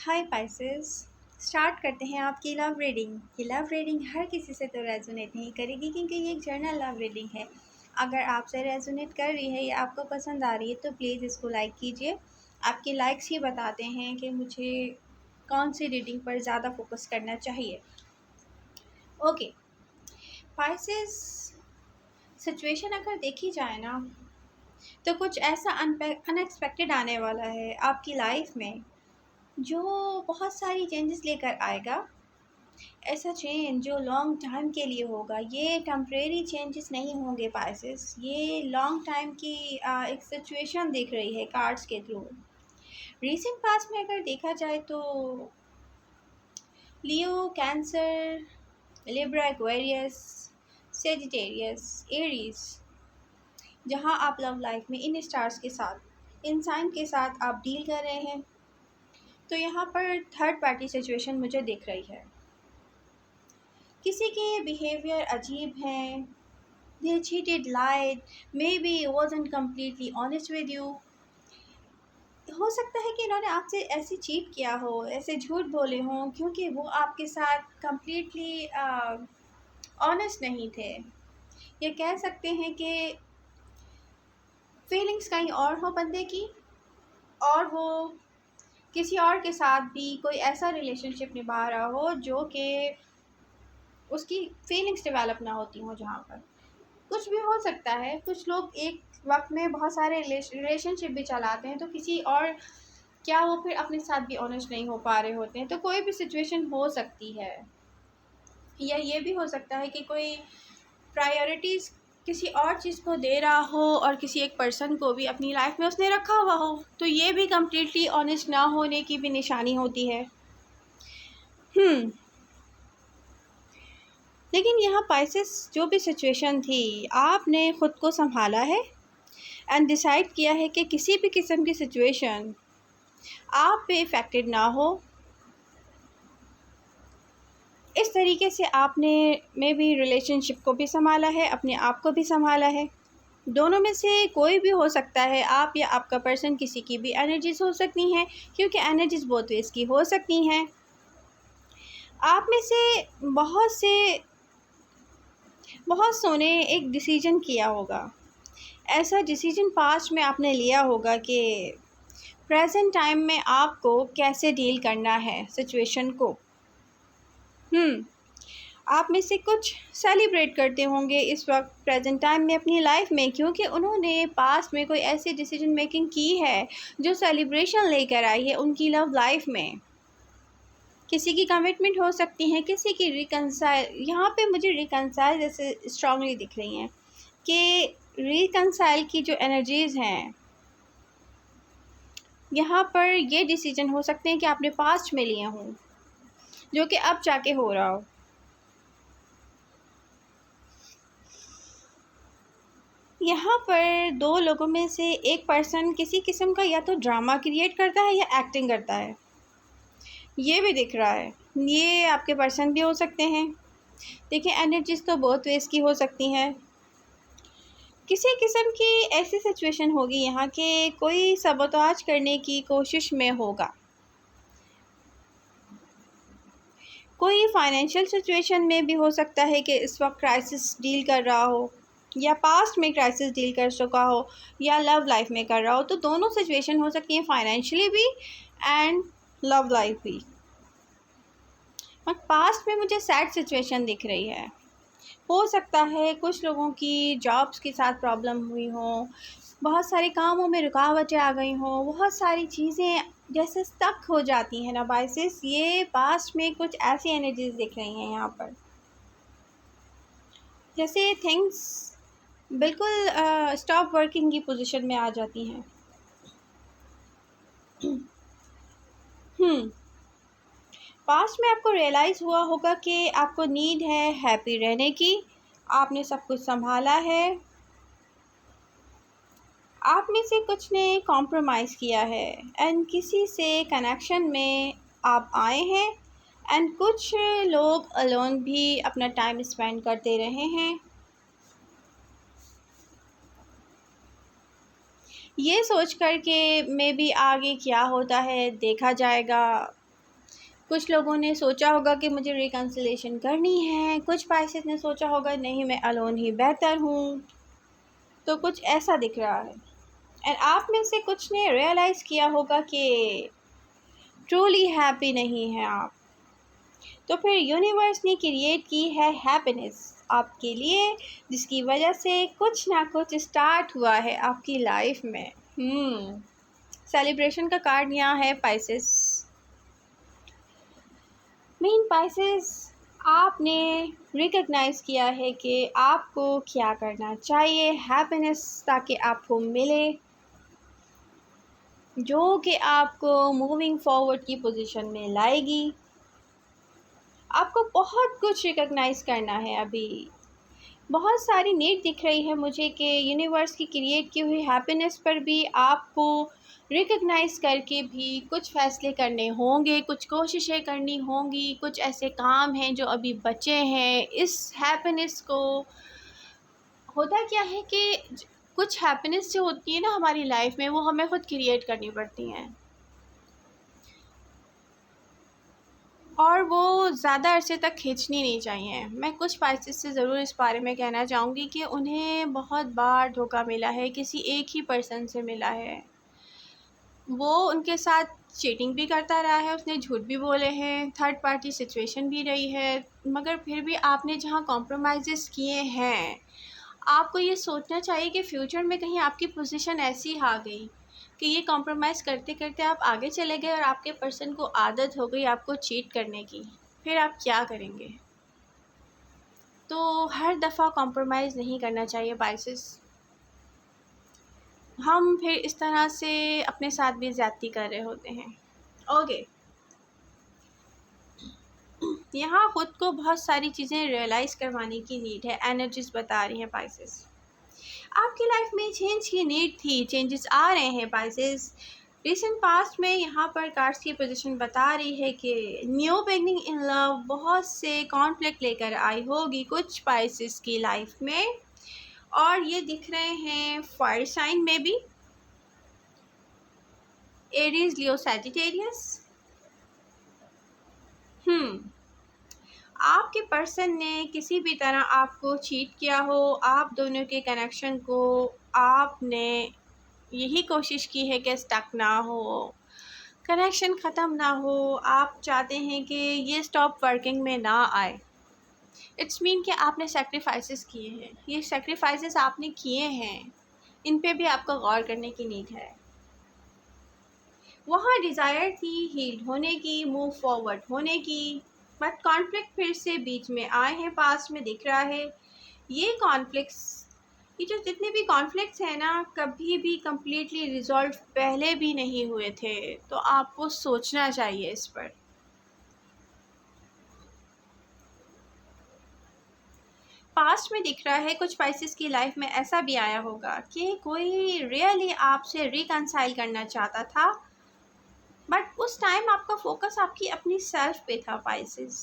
हाय Pisces. Start करते हैं आपकी लव रीडिंग। ये लव रीडिंग हर किसी से तो रेजोनेट नहीं करेगी क्योंकि ये एक जर्नल लव रीडिंग है। अगर आपसे रेजोनेट कर रही है या आपको पसंद आ रही है तो प्लीज़ इसको लाइक कीजिए। आपके लाइक्स ही बताते हैं कि मुझे कौन सी रीडिंग पर ज़्यादा फोकस करना चाहिए। ओके पाइसेस, सिचुएशन अगर देखी जाए ना तो कुछ ऐसा अनएक्सपेक्टेड आने वाला है आपकी लाइफ में जो बहुत सारी चेंजेस लेकर आएगा। ऐसा चेंज जो लॉन्ग टाइम के लिए होगा, ये टेम्परेरी चेंजेस नहीं होंगे पाइसेस, ये लॉन्ग टाइम की एक सिचुएशन दिख रही है कार्ड्स के थ्रू। रीसेंट पास्ट में अगर देखा जाए तो Leo, Cancer, Libra, Aquarius, Sagittarius, Aries, जहां आप लव लाइफ में इन स्टार्स के साथ, इन साइन के साथ आप डील कर रहे हैं, तो यहाँ पर थर्ड पार्टी सिचुएशन मुझे दिख रही है। किसी के बिहेवियर अजीब हैं, they cheated, lied, maybe wasn't completely honest with you। हो सकता है कि इन्होंने आपसे ऐसे चीट किया हो, ऐसे झूठ बोले हों क्योंकि वो आपके साथ completely ऑनेस्ट नहीं थे। ये कह सकते हैं कि फीलिंग्स कहीं और हो बंदे की, और वो किसी और के साथ भी कोई ऐसा रिलेशनशिप निभा रहा हो जो कि उसकी फीलिंग्स डेवलप ना होती हों। जहाँ पर कुछ भी हो सकता है, कुछ लोग एक वक्त में बहुत सारे रिलेशनशिप भी चलाते हैं तो किसी और, क्या वो फिर अपने साथ भी ऑनेस्ट नहीं हो पा रहे होते हैं। तो कोई भी सिचुएशन हो सकती है, या ये भी हो सकता है कि कोई प्रायोरिटीज़ किसी और चीज़ को दे रहा हो और किसी एक पर्सन को भी अपनी लाइफ में उसने रखा हुआ हो, तो ये भी कम्प्लीटली ऑनेस्ट ना होने की भी निशानी होती है। लेकिन यहाँ पाइसेस, जो भी सिचुएशन थी, आपने ख़ुद को संभाला है एंड डिसाइड किया है कि किसी भी किस्म की सिचुएशन आप पे इफ़ेक्टेड ना हो। इस तरीके से आपने मे भी रिलेशनशिप को भी संभाला है, अपने आप को भी संभाला है। दोनों में से कोई भी हो सकता है, आप या आपका पर्सन, किसी की भी एनर्जीज़ हो सकती हैं क्योंकि एनर्जीज़ बोथ वेज़ की हो सकती हैं। आप में से बहुत सो ने एक डिसीजन किया होगा, ऐसा डिसीजन पास्ट में आपने लिया होगा कि प्रेजेंट टाइम में आपको कैसे डील करना है सिचुएशन को। आप में से कुछ सेलिब्रेट करते होंगे इस वक्त प्रेजेंट टाइम में अपनी लाइफ में, क्योंकि उन्होंने पास्ट में कोई ऐसी डिसीजन मेकिंग की है जो सेलिब्रेशन लेकर आई है उनकी लव लाइफ में। किसी की कमिटमेंट हो सकती है, किसी की रिकंसाइल। यहाँ पे मुझे रिकंसाइल जैसे स्ट्रांगली दिख रही हैं कि रिकंसाइल की जो एनर्जीज़ हैं, यहाँ पर ये डिसीजन हो सकते हैं कि आपने पास्ट में लिए हों जो कि अब जाके हो रहा हो। यहाँ पर दो लोगों में से एक पर्सन किसी किस्म का या तो ड्रामा क्रिएट करता है या एक्टिंग करता है, ये भी दिख रहा है। ये आपके पर्सन भी हो सकते हैं। देखिए, एनर्जीज तो बहुत वेज की हो सकती हैं। किसी किस्म की ऐसी सिचुएशन होगी यहाँ के कोई सबोताज करने की कोशिश में होगा, कोई फाइनेंशियल सिचुएशन में भी हो सकता है कि इस वक्त क्राइसिस डील कर रहा हो, या पास्ट में क्राइसिस डील कर चुका हो, या लव लाइफ में कर रहा हो। तो दोनों सिचुएशन हो सकती हैं, फाइनेंशियली भी एंड लव लाइफ भी। और पास्ट में मुझे सैड सिचुएशन दिख रही है। हो सकता है कुछ लोगों की जॉब्स के साथ प्रॉब्लम हुई हो, बहुत सारे कामों में रुकावटें आ गई हों, बहुत सारी चीज़ें जैसे स्टक हो जाती हैं ना बाइसेस। ये पास्ट में कुछ ऐसी एनर्जीज दिख रही हैं यहाँ पर, जैसे थिंग्स बिल्कुल स्टॉप वर्किंग की पोजीशन में आ जाती हैं। पास्ट में आपको रियलाइज़ हुआ होगा कि आपको नीड है हैप्पी रहने की, आपने सब कुछ संभाला है, आप में से कुछ ने कॉम्प्रोमाइज़ किया है एंड किसी से कनेक्शन में आप आए हैं, एंड कुछ लोग अलोन भी अपना टाइम स्पेंड करते रहे हैं, ये सोच कर के मे बी आगे क्या होता है देखा जाएगा। कुछ लोगों ने सोचा होगा कि मुझे रिकन्सिलेशन करनी है, कुछ पाइसेस ने सोचा होगा नहीं मैं अलोन ही बेहतर हूँ। तो कुछ ऐसा दिख रहा है। एंड आप में से कुछ ने रियलाइज़ किया होगा कि ट्रूली हैप्पी नहीं है आप। तो फिर यूनिवर्स ने क्रिएट की है हैप्पीनेस आपके लिए, जिसकी वजह से कुछ ना कुछ स्टार्ट हुआ है आपकी लाइफ में। सेलिब्रेशन का कार्ड यहाँ है पाइसेस। मेन पाइसेस, आपने रिकग्नाइज़ किया है कि आपको क्या करना चाहिए हैप्पीनेस ताकि आपको मिले, जो कि आपको मूविंग फॉरवर्ड की पोजीशन में लाएगी। आपको बहुत कुछ रिकग्नाइज़ करना है अभी। बहुत सारी नीड दिख रही है मुझे कि यूनिवर्स की क्रिएट की हुई हैप्पीनेस पर भी आपको रिकग्नाइज़ करके भी कुछ फ़ैसले करने होंगे, कुछ कोशिशें करनी होंगी, कुछ ऐसे काम हैं जो अभी बचे हैं इस हैप्पीनेस को। होता क्या है कि कुछ हैप्पीनेस जो होती है ना हमारी लाइफ में, वो हमें ख़ुद क्रिएट करनी पड़ती हैं और वो ज़्यादा अरसे तक खींचनी नहीं चाहिए। मैं कुछ पाइसेस से ज़रूर इस बारे में कहना चाहूँगी कि उन्हें बहुत बार धोखा मिला है, किसी एक ही पर्सन से मिला है। वो उनके साथ चीटिंग भी करता रहा है, उसने झूठ भी बोले हैं, थर्ड पार्टी सिचुएशन भी रही है, मगर फिर भी आपने जहाँ कॉम्प्रोमाइज़ेस किए हैं, आपको ये सोचना चाहिए कि फ्यूचर में कहीं आपकी पोजीशन ऐसी आ गई कि ये कॉम्प्रोमाइज़ करते करते आप आगे चले गए और आपके पर्सन को आदत हो गई आपको चीट करने की, फिर आप क्या करेंगे? तो हर दफ़ा कॉम्प्रोमाइज़ नहीं करना चाहिए पाइसेस। हम फिर इस तरह से अपने साथ भी ज़्यादती कर रहे होते हैं। ओके, यहाँ ख़ुद को बहुत सारी चीज़ें रियलाइज़ करवाने की नीड है। एनर्जीज़ बता रही हैं पाइसेस, आपकी लाइफ में चेंज की नीड थी, चेंजेस आ रहे हैं पाइसेस। रिसेंट पास्ट में यहाँ पर कार्ड्स की पोजीशन बता रही है कि न्यू बिगनिंग इन लव बहुत से कॉन्फ्लिक्ट लेकर आई होगी कुछ पाइसेस की लाइफ में, और ये दिख रहे हैं फायर साइन में भी, एरीज, लियो, सैजिटेरियस। आपके पर्सन ने किसी भी तरह आपको चीट किया हो, आप दोनों के कनेक्शन को आपने यही कोशिश की है कि स्टक ना हो, कनेक्शन ख़त्म ना हो, आप चाहते हैं कि ये स्टॉप वर्किंग में ना आए। इट्स मीन कि आपने सेक्रीफाइसेस किए हैं, ये सेक्रीफाइसेस आपने किए हैं, इन पे भी आपको गौर करने की नीड है। वहाँ डिज़ायर थी हील्ड होने की, मूव फॉरवर्ड होने की, बट कॉन्फ्लिक्ट फिर से बीच में आए हैं, पास्ट में दिख रहा है। ये कॉन्फ्लिक्ट्स, ये जो जितने भी कॉन्फ्लिक्ट्स हैं ना, कभी भी कम्प्लीटली रिजॉल्व पहले भी नहीं हुए थे, तो आपको सोचना चाहिए इस पर। पास्ट में दिख रहा है कुछ पाइसेस की लाइफ में ऐसा भी आया होगा कि कोई रियली आपसे रिकंसाइल करना चाहता था, बट उस टाइम आपका फोकस आपकी अपनी सेल्फ पे था पाइसेस,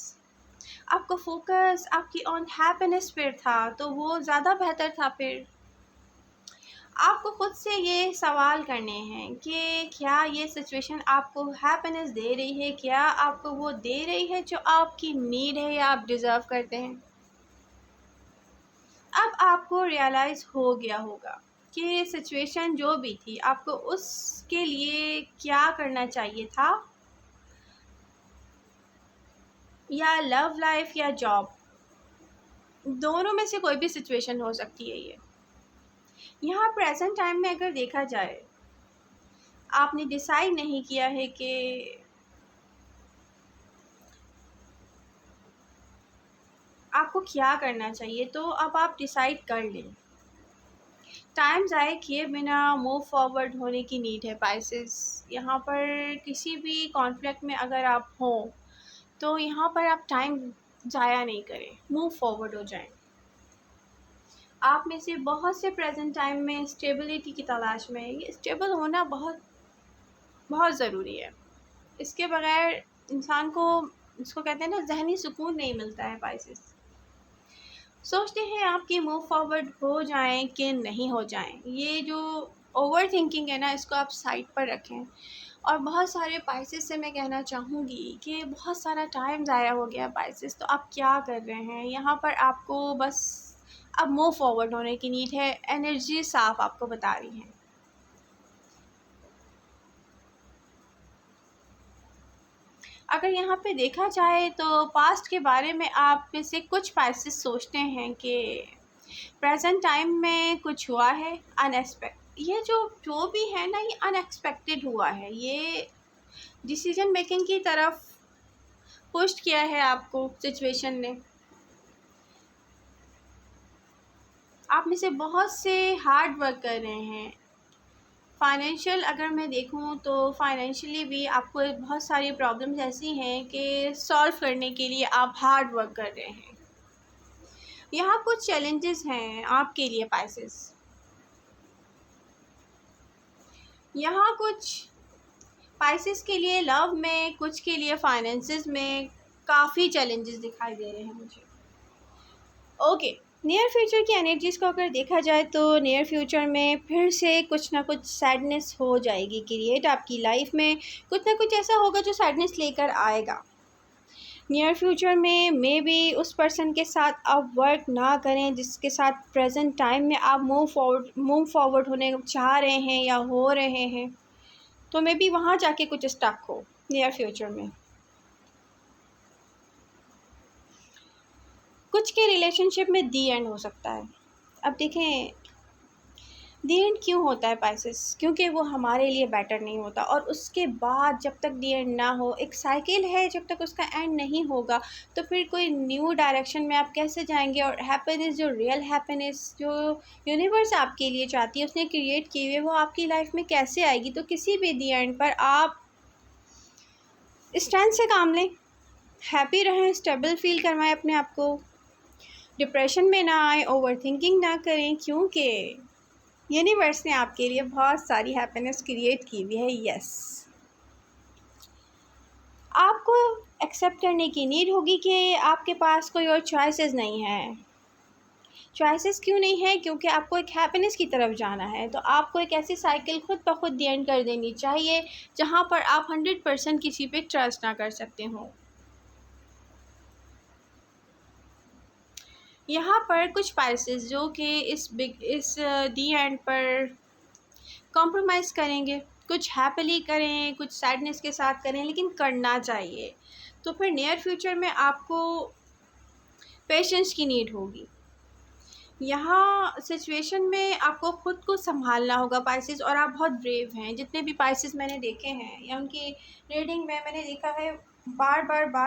आपका फोकस आपकी ऑन हैप्पीनेस पे था, तो वो ज़्यादा बेहतर था। फिर आपको ख़ुद से ये सवाल करने हैं कि क्या ये सिचुएशन आपको हैप्पीनेस दे रही है, क्या आपको वो दे रही है जो आपकी नीड है या आप डिज़र्व करते हैं। अब आपको रियलाइज़ हो गया होगा कि सिचुएशन जो भी थी आपको उसके लिए क्या करना चाहिए था, या लव लाइफ या जॉब, दोनों में से कोई भी सिचुएशन हो सकती है। ये यहाँ प्रेजेंट टाइम में अगर देखा जाए, आपने डिसाइड नहीं किया है कि आपको क्या करना चाहिए, तो अब आप डिसाइड कर लें। टाइम ज़ाया किए बिना मूव फॉरवर्ड होने की नीड है पाइसेस। यहाँ पर किसी भी कॉन्फ्लिक्ट में अगर आप हों, तो यहाँ पर आप टाइम ज़ाया नहीं करें, मूव फॉरवर्ड हो जाएं। आप में से बहुत से प्रेजेंट टाइम में स्टेबिलिटी की तलाश में है। ये स्टेबल होना बहुत बहुत ज़रूरी है। इसके बगैर इंसान को, इसको कहते हैं ना, ज़हनी सुकून नहीं मिलता है पाइसेस। सोचते हैं आपकी मूव फॉरवर्ड हो जाएं कि नहीं हो जाएं। ये जो ओवर थिंकिंग है ना, इसको आप साइड पर रखें। और बहुत सारे पाइसेस से मैं कहना चाहूँगी कि बहुत सारा टाइम ज़ाया हो गया पाइसेस, तो आप क्या कर रहे हैं यहाँ पर? आपको बस अब मूव फॉरवर्ड होने की नीड है। एनर्जी साफ आपको बता रही है। अगर यहाँ पे देखा जाए तो पास्ट के बारे में आप में से कुछ पाइसेस सोचते हैं कि प्रेजेंट टाइम में कुछ हुआ है ये जो भी है ना, ये अनएक्सपेक्टेड हुआ है। ये डिसीजन मेकिंग की तरफ पुश किया है आपको सिचुएशन ने। आप में से बहुत से हार्ड वर्क कर रहे हैं। फाइनेंशियल अगर मैं देखूं तो फाइनेंशियली भी आपको बहुत सारी प्रॉब्लम्स ऐसी हैं कि सॉल्व करने के लिए आप हार्ड वर्क कर रहे हैं। यहाँ कुछ चैलेंजेस हैं आपके लिए पाइसेस। यहाँ कुछ पाइसेस के लिए लव में, कुछ के लिए फाइनेंसेस में काफ़ी चैलेंजेस दिखाई दे रहे हैं मुझे। ओके, नियर फ्यूचर की एनर्जीज़ को अगर देखा जाए तो नियर फ्यूचर में फिर से कुछ ना कुछ सैडनेस हो जाएगी क्रिएट आपकी लाइफ में। कुछ ना कुछ ऐसा होगा जो सैडनेस लेकर आएगा। नियर फ्यूचर में मे बी उस पर्सन के साथ आप वर्क ना करें जिसके साथ प्रेजेंट टाइम में आप मूव फॉरवर्ड होने चाह रहे हैं या हो रहे हैं, तो मे बी वहाँ जाके कुछ स्टक हो नियर फ्यूचर में। कुछ के रिलेशनशिप में दी एंड हो सकता है। अब देखें दी एंड क्यों होता है पाइसेस, क्योंकि वो हमारे लिए बेटर नहीं होता। और उसके बाद जब तक दी एंड ना हो, एक साइकिल है, जब तक उसका एंड नहीं होगा तो फिर कोई न्यू डायरेक्शन में आप कैसे जाएंगे। और हैप्पीनेस, जो रियल हैप्पीनेस जो यूनिवर्स आपके लिए चाहती है, उसने क्रिएट की हुई है, वो आपकी लाइफ में कैसे आएगी। तो किसी भी दी एंड पर आप स्ट्रेंथ से काम लें, हैप्पी रहें, स्टेबल फील करवाएं अपने आप को, डिप्रेशन में ना आए, ओवर थिंकिंग ना करें, क्योंकि यूनिवर्स ने आपके लिए बहुत सारी हैप्पीनेस क्रिएट की हुई है। यस, आपको एक्सेप्ट करने की नीड होगी कि आपके पास कोई और चॉइसेस नहीं है। चॉइसेस क्यों नहीं है? क्योंकि आपको एक हैप्पीनेस की तरफ जाना है। तो आपको एक ऐसी साइकिल खुद ब खुद दी एंड कर देनी चाहिए जहाँ पर आप 100% किसी पे ट्रस्ट ना कर सकते हो। यहाँ पर कुछ पाइसेस जो कि इस दी एंड पर कॉम्प्रोमाइज़ करेंगे, कुछ हैप्पीली करें, कुछ सैडनेस के साथ करें, लेकिन करना चाहिए। तो फिर नियर फ्यूचर में आपको पेशेंस की नीड होगी। यहाँ सिचुएशन में आपको ख़ुद को संभालना होगा पाइसेस, और आप बहुत ब्रेव हैं। जितने भी पाइसेस मैंने देखे हैं या उनकी रीडिंग में मैंने देखा है, बार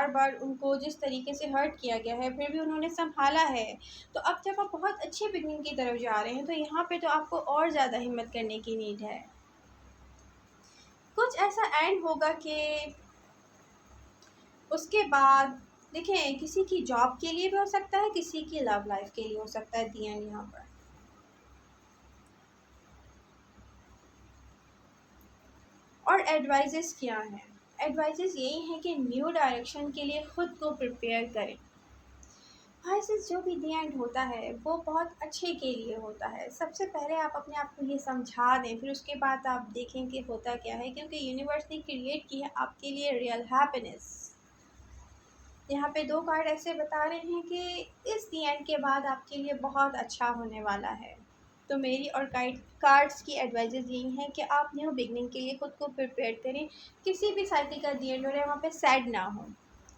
बार उनको जिस तरीके से हर्ट किया गया है, फिर भी उन्होंने संभाला है। तो अब जब आप बहुत अच्छी बिगनिंग की तरफ जा रहे हैं, तो यहाँ पे तो आपको और ज़्यादा हिम्मत करने की नीड है। कुछ ऐसा एंड होगा कि उसके बाद देखें, किसी की जॉब के लिए भी हो सकता है, किसी की लव लाइफ के लिए हो सकता है दी एंड यहाँ पर। और एडवाइजेस क्या हैं? एडवाइजेस यही हैं कि न्यू डायरेक्शन के लिए ख़ुद को प्रिपेयर करें। पाइसेस जो भी दी एंड होता है वो बहुत अच्छे के लिए होता है। सबसे पहले आप अपने आप को ये समझा दें, फिर उसके बाद आप देखें कि होता क्या है, क्योंकि यूनिवर्स ने क्रिएट की है आपके लिए रियल हैप्पीनेस। यहाँ पे 2 कार्ड ऐसे बता रहे हैं कि इस दी एंड के बाद आपके लिए बहुत अच्छा होने वाला है। तो मेरी और कार्ड्स की एडवाइजेज़ यही हैं कि आप न्यू बिगनिंग के लिए खुद को प्रिपेयर करें। किसी भी साइकिल का दी एंड हो रहा है, वहाँ पे सैड ना हो।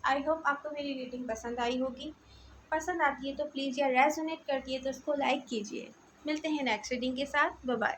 आई होप आपको मेरी रीडिंग पसंद आई होगी। पसंद आती है तो प्लीज़, या रेजोनेट करती है तो उसको लाइक कीजिए। मिलते हैं नेक्स्ट रीडिंग के साथ। Bye bye.